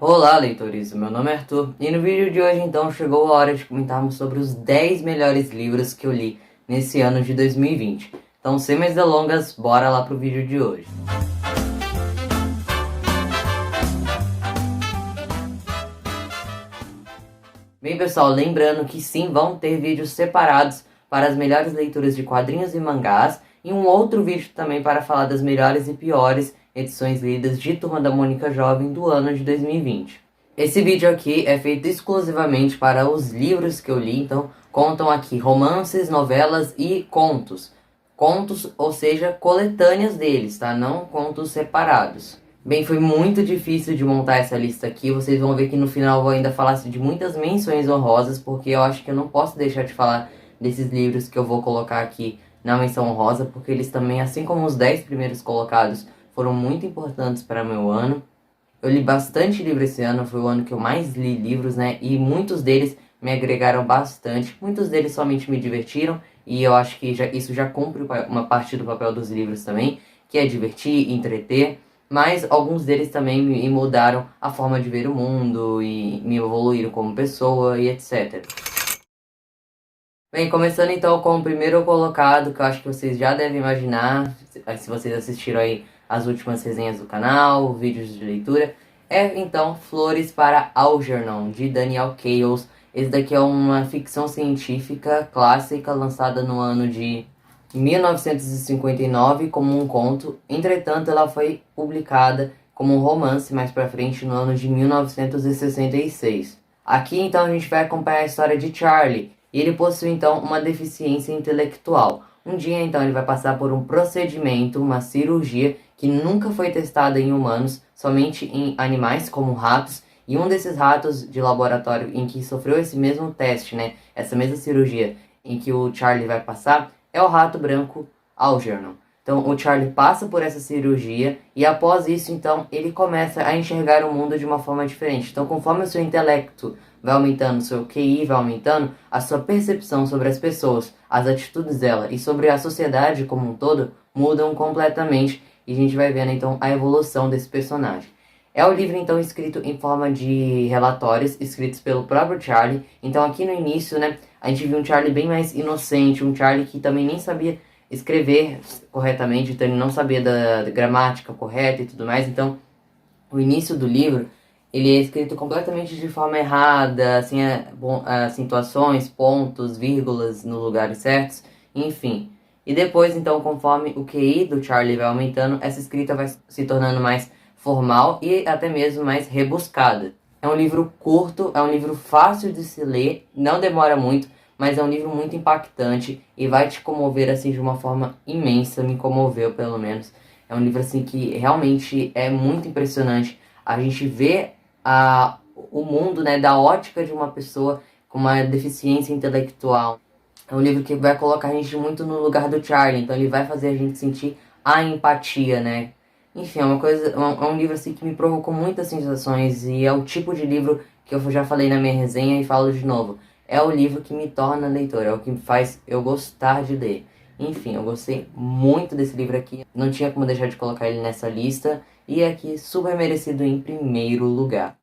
Olá, leitores! Meu nome é Arthur e no vídeo de hoje então chegou a hora de comentarmos sobre os 10 melhores livros que eu li nesse ano de 2020. Então, sem mais delongas, bora lá pro vídeo de hoje. Bem, pessoal, lembrando que sim, vão ter vídeos separados para as melhores leituras de quadrinhos e mangás e um outro vídeo também para falar das melhores e piores edições lidas de Turma da Mônica Jovem do ano de 2020. Esse vídeo aqui é feito exclusivamente para os livros que eu li, então contam aqui romances, novelas e contos. Contos, ou seja, coletâneas deles, tá? Não contos separados. Bem, foi muito difícil de montar essa lista aqui. Vocês vão ver que no final eu vou ainda falar de muitas menções honrosas, porque eu acho que eu não posso deixar de falar desses livros que eu vou colocar aqui na menção honrosa, porque eles também, assim como os 10 primeiros colocados, foram muito importantes para meu ano. Eu li bastante livro esse ano, foi o ano que eu mais li livros, né? E muitos deles me agregaram bastante. Muitos deles somente me divertiram, e eu acho que isso já cumpre uma parte do papel dos livros também, que é divertir, entreter. Mas alguns deles também me mudaram a forma de ver o mundo e me evoluíram como pessoa e etc. Bem, começando então com o primeiro colocado, que eu acho que vocês já devem imaginar, se vocês assistiram aí as últimas resenhas do canal, vídeos de leitura, é então Flores para Algernon, de Daniel Cayles. Esse daqui é uma ficção científica clássica lançada no ano de 1959 como um conto. Entretanto, ela foi publicada como um romance mais pra frente no ano de 1966. Aqui então a gente vai acompanhar a história de Charlie. E ele possui então uma deficiência intelectual. Um dia então ele vai passar por um procedimento, uma cirurgia que nunca foi testada em humanos, somente em animais como ratos. E um desses ratos de laboratório em que sofreu esse mesmo teste, né, essa mesma cirurgia em que o Charlie vai passar, é o rato branco Algernon. Então o Charlie passa por essa cirurgia e após isso então ele começa a enxergar o mundo de uma forma diferente. Então conforme o seu intelecto vai aumentando, o seu QI vai aumentando, a sua percepção sobre as pessoas, as atitudes dela e sobre a sociedade como um todo mudam completamente e a gente vai vendo então a evolução desse personagem. É o livro então escrito em forma de relatórios, escritos pelo próprio Charlie. Então aqui no início, né, a gente viu um Charlie bem mais inocente, um Charlie que também nem sabia escrever corretamente, então ele não sabia da gramática correta e tudo mais. Então o início do livro ele é escrito completamente de forma errada, assim, acentuações, pontos, vírgulas nos lugares certos, enfim. E depois, então, conforme o QI do Charlie vai aumentando, essa escrita vai se tornando mais formal e até mesmo mais rebuscada. É um livro curto, é um livro fácil de se ler, não demora muito, mas é um livro muito impactante e vai te comover assim de uma forma imensa, me comoveu pelo menos. É um livro assim que realmente é muito impressionante. A gente vê o mundo, né, da ótica de uma pessoa com uma deficiência intelectual. É um livro que vai colocar a gente muito no lugar do Charlie, então ele vai fazer a gente sentir a empatia, né? Enfim, é um livro assim que me provocou muitas sensações e é o tipo de livro que eu já falei na minha resenha e falo de novo. É o livro que me torna leitor, é o que me faz eu gostar de ler. Enfim, eu gostei muito desse livro aqui, não tinha como deixar de colocar ele nessa lista e é aqui super merecido em primeiro lugar.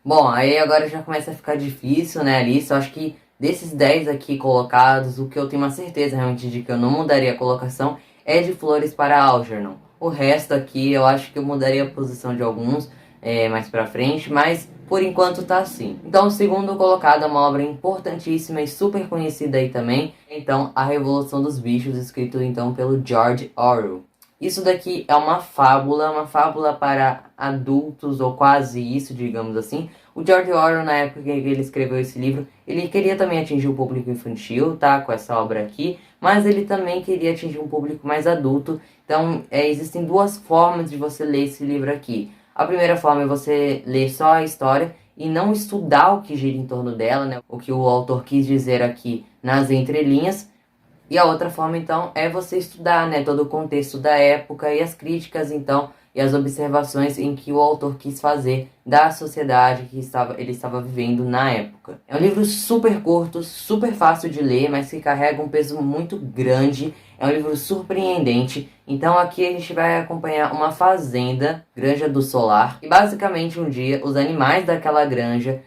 Bom, aí agora já começa a ficar difícil, né, a lista. Eu acho que desses 10 aqui colocados, o que eu tenho uma certeza realmente de que eu não mudaria a colocação é de Flores para Algernon. O resto aqui eu acho que eu mudaria a posição de alguns mais pra frente, mas por enquanto tá assim. Então o segundo colocado é uma obra importantíssima e super conhecida aí também. Então, A Revolução dos Bichos, escrito então pelo George Orwell. Isso daqui é uma fábula para adultos, ou quase isso, digamos assim. O George Orwell, na época que ele escreveu esse livro, ele queria também atingir o público infantil, tá? Com essa obra aqui, mas ele também queria atingir um público mais adulto. Então, existem duas formas de você ler esse livro aqui. A primeira forma é você ler só a história e não estudar o que gira em torno dela, né? O que o autor quis dizer aqui nas entrelinhas. E a outra forma, então, é você estudar, né, todo o contexto da época e as críticas, então, e as observações em que o autor quis fazer da sociedade que ele estava vivendo na época. É um livro super curto, super fácil de ler, mas que carrega um peso muito grande. É um livro surpreendente. Então aqui a gente vai acompanhar uma fazenda, Granja do Solar, e basicamente um dia os animais daquela granja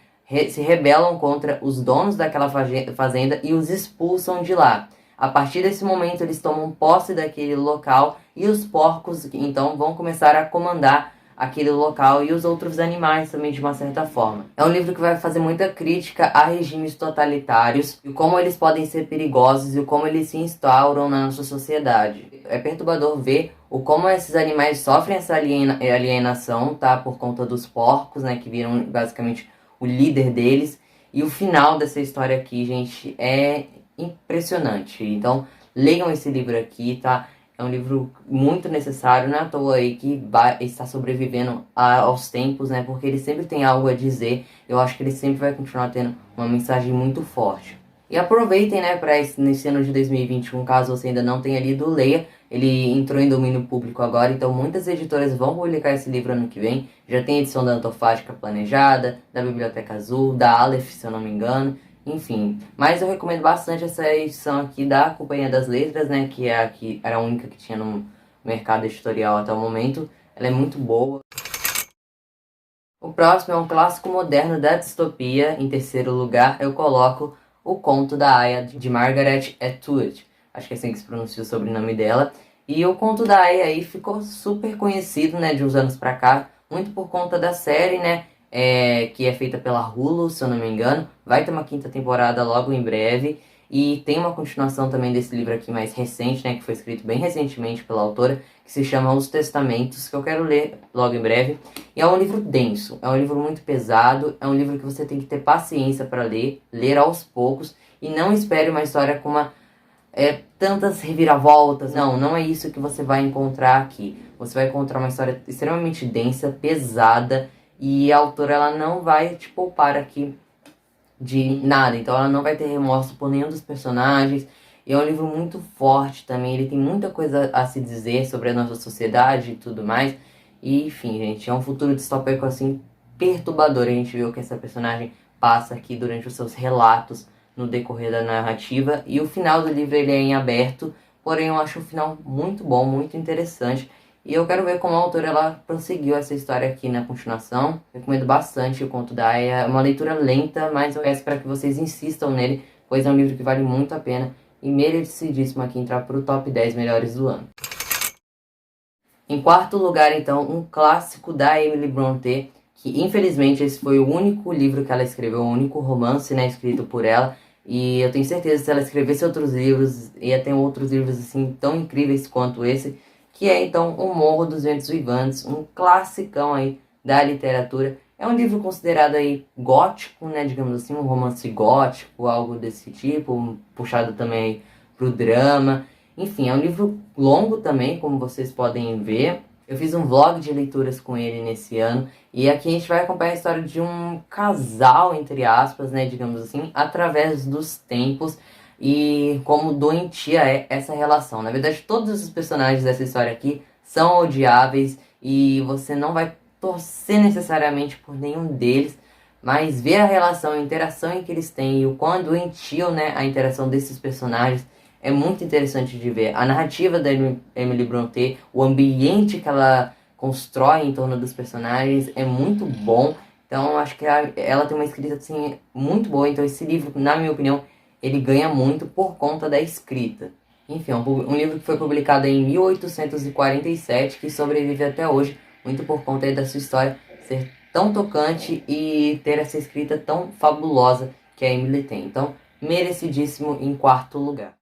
se rebelam contra os donos daquela fazenda e os expulsam de lá. A partir desse momento eles tomam posse daquele local e os porcos então vão começar a comandar aquele local e os outros animais também de uma certa forma. É um livro que vai fazer muita crítica a regimes totalitários e como eles podem ser perigosos e como eles se instauram na nossa sociedade. É perturbador ver o como esses animais sofrem essa alienação, tá? Por conta dos porcos, né? Que viram basicamente o líder deles. E o final dessa história aqui, gente, é impressionante. Então, leiam esse livro aqui, tá? É um livro muito necessário, não é à toa aí que está sobrevivendo aos tempos, né? Porque ele sempre tem algo a dizer. Eu acho que ele sempre vai continuar tendo uma mensagem muito forte. E aproveitem, né, para nesse ano de 2021, caso você ainda não tenha lido, leia. Ele entrou em domínio público agora, então muitas editoras vão publicar esse livro ano que vem. Já tem edição da Antofágica planejada, da Biblioteca Azul, da Aleph, se eu não me engano. Enfim, mas eu recomendo bastante essa edição aqui da Companhia das Letras, né, que é a que era a única que tinha no mercado editorial até o momento. Ela é muito boa. O próximo é um clássico moderno da distopia. Em terceiro lugar, eu coloco O Conto da Aya, de Margaret Atwood. Acho que é assim que se pronuncia o sobrenome dela. E o Conto da Aya aí ficou super conhecido, né, de uns anos pra cá, muito por conta da série, né, que é feita pela Hulu, se eu não me engano. Vai ter uma quinta temporada logo em breve. E tem uma continuação também desse livro aqui mais recente, né, que foi escrito bem recentemente pela autora, que se chama Os Testamentos, que eu quero ler logo em breve. E é um livro denso, é um livro muito pesado, é um livro que você tem que ter paciência para ler aos poucos, e não espere uma história com tantas reviravoltas. Não é isso que você vai encontrar aqui. Você vai encontrar uma história extremamente densa, pesada, e a autora ela não vai te poupar aqui de nada. Então ela não vai ter remorso por nenhum dos personagens. E é um livro muito forte também. Ele tem muita coisa a se dizer sobre a nossa sociedade e tudo mais. E enfim, gente, é um futuro distópico assim perturbador. A gente vê o que essa personagem passa aqui durante os seus relatos no decorrer da narrativa. E o final do livro ele é em aberto. Porém eu acho o final muito bom, muito interessante. E eu quero ver como a autora ela prosseguiu essa história aqui na continuação. Recomendo bastante o Conto da Aya. É uma leitura lenta, mas eu peço para que vocês insistam nele, pois é um livro que vale muito a pena e merecidíssimo aqui entrar para o top 10 melhores do ano. Em quarto lugar, então, um clássico da Emily Brontë, que infelizmente esse foi o único livro que ela escreveu, o único romance, né, escrito por ela. E eu tenho certeza que se ela escrevesse outros livros, ia ter outros livros assim tão incríveis quanto esse, que é então O Morro dos Ventos Vivantes, um classicão aí da literatura. É um livro considerado aí gótico, né, digamos assim, um romance gótico, algo desse tipo, puxado também pro drama. Enfim, é um livro longo também, como vocês podem ver. Eu fiz um vlog de leituras com ele nesse ano, e aqui a gente vai acompanhar a história de um casal, entre aspas, né, digamos assim, através dos tempos, e como doentia é essa relação. Na verdade, todos os personagens dessa história aqui são odiáveis e você não vai torcer necessariamente por nenhum deles, mas ver a relação, a interação em que eles têm e o quão doentio, né, a interação desses personagens é muito interessante de ver. A narrativa da Emily Brontë, o ambiente que ela constrói em torno dos personagens é muito bom. Então, acho que ela tem uma escrita assim muito boa. Então, esse livro, na minha opinião, ele ganha muito por conta da escrita. Enfim, um livro que foi publicado em 1847, que sobrevive até hoje, muito por conta da sua história ser tão tocante e ter essa escrita tão fabulosa que a Emily tem. Então, merecidíssimo em quarto lugar.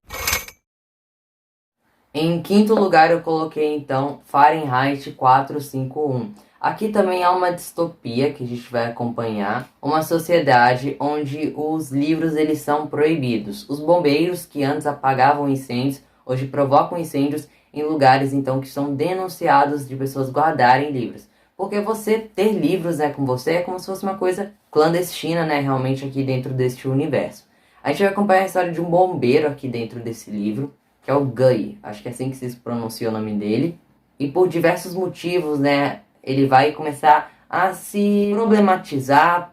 Em quinto lugar eu coloquei então Fahrenheit 451. Aqui também há uma distopia que a gente vai acompanhar, uma sociedade onde os livros eles são proibidos. Os bombeiros que antes apagavam incêndios, hoje provocam incêndios em lugares então que são denunciados de pessoas guardarem livros. Porque você ter livros, né, com você é como se fosse uma coisa clandestina, né, realmente aqui dentro deste universo. A gente vai acompanhar a história de um bombeiro aqui dentro desse livro, que é o Guy, acho que é assim que se pronuncia o nome dele. E por diversos motivos, né, ele vai começar a se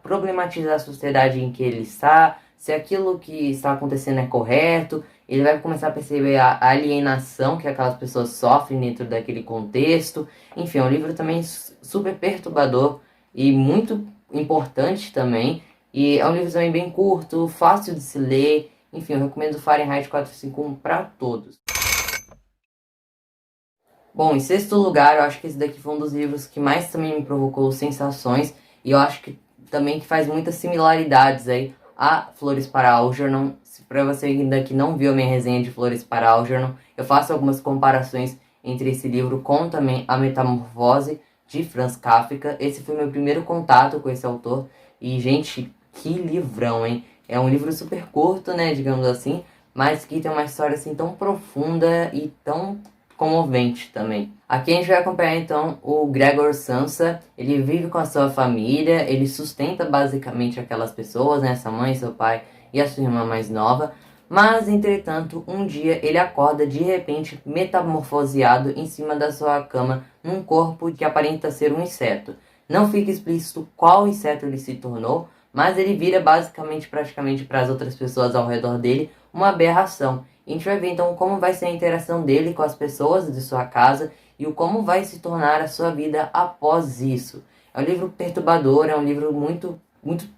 problematizar a sociedade em que ele está, se aquilo que está acontecendo é correto. ele vai começar a perceber a alienação que aquelas pessoas sofrem dentro daquele contexto. Enfim, é um livro também super perturbador e muito importante também. E é um livro também bem curto, fácil de se ler. Enfim, eu recomendo Fahrenheit 451 para todos. Bom, em sexto lugar, eu acho que esse daqui foi um dos livros que mais também me provocou sensações. E eu acho que também que faz muitas similaridades aí a Flores para Algernon. Para você ainda que não viu a minha resenha de Flores para Algernon, eu faço algumas comparações entre esse livro com também A Metamorfose de Franz Kafka. Esse foi meu primeiro contato com esse autor. E, gente, que livrão, hein? É um livro super curto, né, digamos assim, mas que tem uma história assim tão profunda e tão comovente também. Aqui a gente vai acompanhar então o Gregor Samsa. Ele vive com a sua família, ele sustenta basicamente aquelas pessoas, né, sua mãe, seu pai e a sua irmã mais nova. Mas, entretanto, um dia ele acorda de repente metamorfoseado em cima da sua cama num corpo que aparenta ser um inseto. Não fica explícito qual inseto ele se tornou, mas ele vira basicamente praticamente para as outras pessoas ao redor dele uma aberração. E a gente vai ver então como vai ser a interação dele com as pessoas de sua casa e o como vai se tornar a sua vida após isso. É um livro perturbador, é um livro muito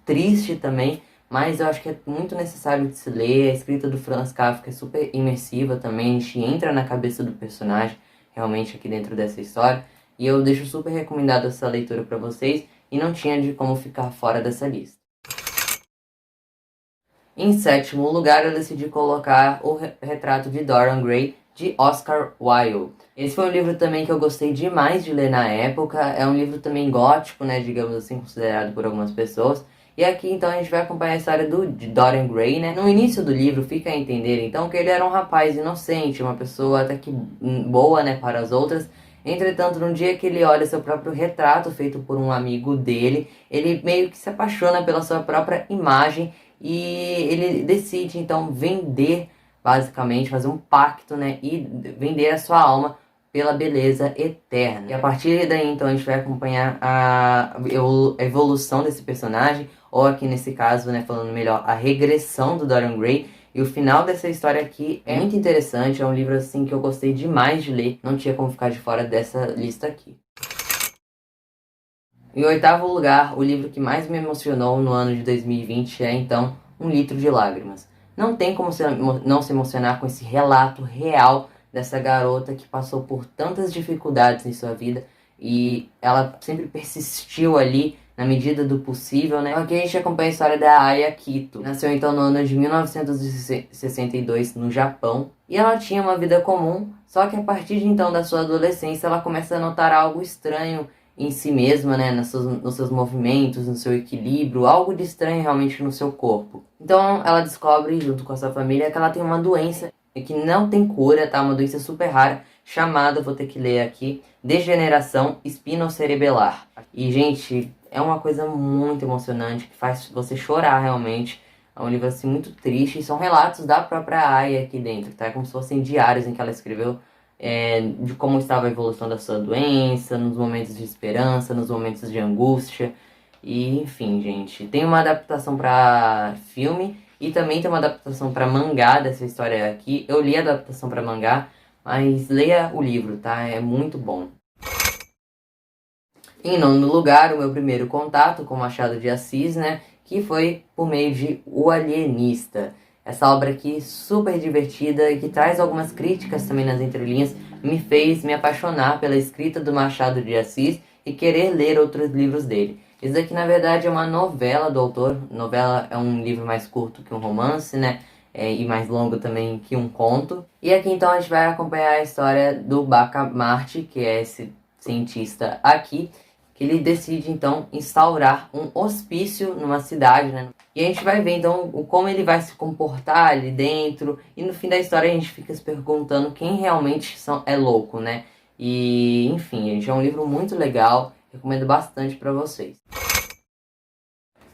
triste também, mas eu acho que é muito necessário de se ler. A escrita do Franz Kafka é super imersiva também, a gente entra na cabeça do personagem realmente aqui dentro dessa história. E eu deixo super recomendado essa leitura para vocês e não tinha de como ficar fora dessa lista. Em sétimo lugar, eu decidi colocar O Retrato de Dorian Gray, de Oscar Wilde. Esse foi um livro também que eu gostei demais de ler na época. É um livro também gótico, né, digamos assim, considerado por algumas pessoas. E aqui, então, a gente vai acompanhar a história de Dorian Gray, né? No início do livro, fica a entender, então, que ele era um rapaz inocente, uma pessoa até que boa, né, para as outras. Entretanto, no dia que ele olha seu próprio retrato feito por um amigo dele, ele meio que se apaixona pela sua própria imagem e ele decide, então, vender, basicamente, fazer um pacto, né, e vender a sua alma pela beleza eterna. E a partir daí, então, a gente vai acompanhar a evolução desse personagem, ou aqui nesse caso, né, falando melhor, a regressão do Dorian Gray. E o final dessa história aqui é muito interessante, é um livro assim que eu gostei demais de ler, não tinha como ficar de fora dessa lista aqui. Em oitavo lugar, o livro que mais me emocionou no ano de 2020 é, então, Um Litro de Lágrimas. Não tem como não se emocionar com esse relato real dessa garota que passou por tantas dificuldades em sua vida e ela sempre persistiu ali na medida do possível, né? Aqui a gente acompanha a história da Aya Kito. Nasceu então no ano de 1962 no Japão e ela tinha uma vida comum, só que a partir de então da sua adolescência ela começa a notar algo estranho em si mesma, né, nos seus movimentos, no seu equilíbrio, algo de estranho realmente no seu corpo. Então ela descobre, junto com a sua família, que ela tem uma doença que não tem cura, tá? Uma doença super rara, chamada, vou ter que ler aqui, degeneração espinocerebelar. E, gente, é uma coisa muito emocionante, que faz você chorar realmente. É um livro, assim, muito triste, e são relatos da própria Aya aqui dentro, tá? É como se fossem diários em que ela escreveu de como estava a evolução da sua doença, nos momentos de esperança, nos momentos de angústia. E, enfim, gente, tem uma adaptação para filme e também tem uma adaptação para mangá dessa história aqui. Eu li a adaptação para mangá, mas leia o livro, tá? É muito bom. Em nono lugar, o meu primeiro contato com Machado de Assis, né? Que foi por meio de O Alienista. Essa obra aqui, super divertida e que traz algumas críticas também nas entrelinhas, me fez me apaixonar pela escrita do Machado de Assis e querer ler outros livros dele. Isso daqui, na verdade, é uma novela do autor. Novela é um livro mais curto que um romance, né? E mais longo também que um conto. E aqui, então, a gente vai acompanhar a história do Bacamarte, que é esse cientista aqui, que ele decide, então, instaurar um hospício numa cidade, né? E a gente vai ver, então, como ele vai se comportar ali dentro. E no fim da história a gente fica se perguntando quem realmente é louco, né? E, enfim, gente, é um livro muito legal. Recomendo bastante para vocês.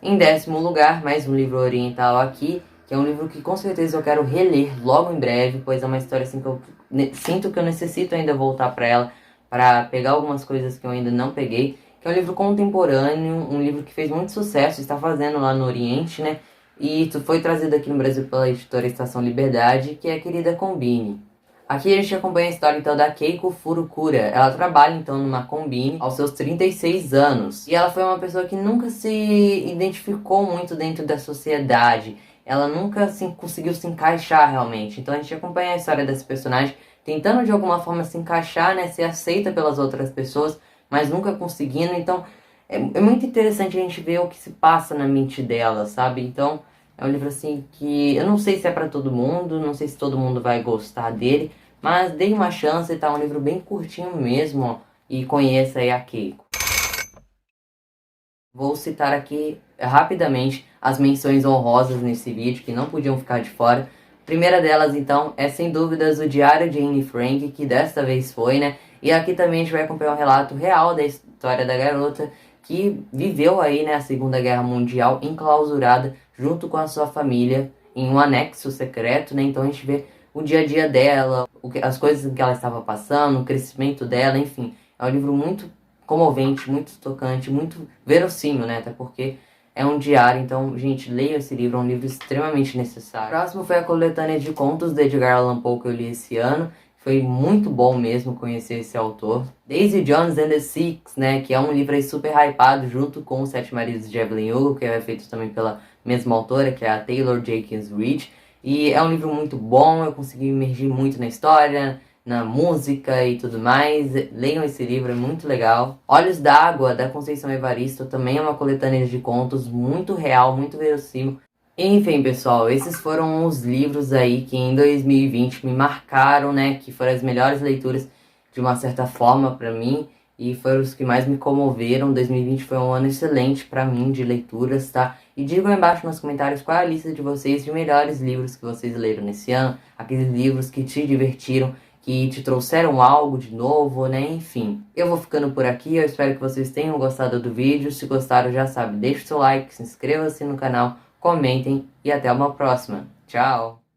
Em décimo lugar, mais um livro oriental aqui, que é um livro que com certeza eu quero reler logo em breve, pois é uma história assim que eu sinto que eu necessito ainda voltar para ela, para pegar algumas coisas que eu ainda não peguei, que é um livro contemporâneo, um livro que fez muito sucesso, está fazendo lá no Oriente, né? e foi trazido aqui no Brasil pela editora Estação Liberdade, que é a Querida Combine. Aqui a gente acompanha a história então da Keiko Furukura. Ela trabalha então numa Combine aos seus 36 anos. E ela foi uma pessoa que nunca se identificou muito dentro da sociedade. Ela nunca conseguiu se encaixar realmente. Então a gente acompanha a história desse personagem tentando de alguma forma se encaixar, né, ser aceita pelas outras pessoas, mas nunca conseguindo. Então é muito interessante a gente ver o que se passa na mente dela, sabe? Então é um livro assim que eu não sei se é para todo mundo, não sei se todo mundo vai gostar dele, mas dê uma chance, tá? Um livro bem curtinho mesmo, ó, e conheça aí a Keiko. Vou citar aqui rapidamente as menções honrosas nesse vídeo, que não podiam ficar de fora. A primeira delas, então, é sem dúvidas o Diário de Anne Frank, que desta vez foi, né? E aqui também a gente vai acompanhar um relato real da história da garota que viveu aí, né, a Segunda Guerra Mundial enclausurada junto com a sua família em um anexo secreto, né? Então a gente vê o dia a dia dela, as coisas que ela estava passando, o crescimento dela, enfim. É um livro muito comovente, muito tocante, muito verossímil, né? Até porque é um diário, então, gente, leia esse livro, é um livro extremamente necessário. O próximo foi a coletânea de contos de Edgar Allan Poe que eu li esse ano. Foi muito bom mesmo conhecer esse autor. Daisy Jones and the Six, né? Que é um livro aí super hypado junto com Os Sete Maridos de Evelyn Hugo, que é feito também pela mesma autora, que é a Taylor Jenkins Reid. E é um livro muito bom, eu consegui me imergir muito na história, na música e tudo mais. Leiam esse livro, é muito legal. Olhos d'Água, da Conceição Evaristo, também é uma coletânea de contos muito real, muito verossímil. Enfim, pessoal, esses foram os livros aí que em 2020 me marcaram, né? Que foram as melhores leituras de uma certa forma pra mim e foram os que mais me comoveram. 2020 foi um ano excelente pra mim de leituras, tá? E digam aí embaixo nos comentários qual é a lista de vocês de melhores livros que vocês leram nesse ano, aqueles livros que te divertiram, que te trouxeram algo de novo, né? Enfim, eu vou ficando por aqui, eu espero que vocês tenham gostado do vídeo. Se gostaram, já sabe, deixe o seu like, se inscreva-se no canal, comentem e até uma próxima. Tchau!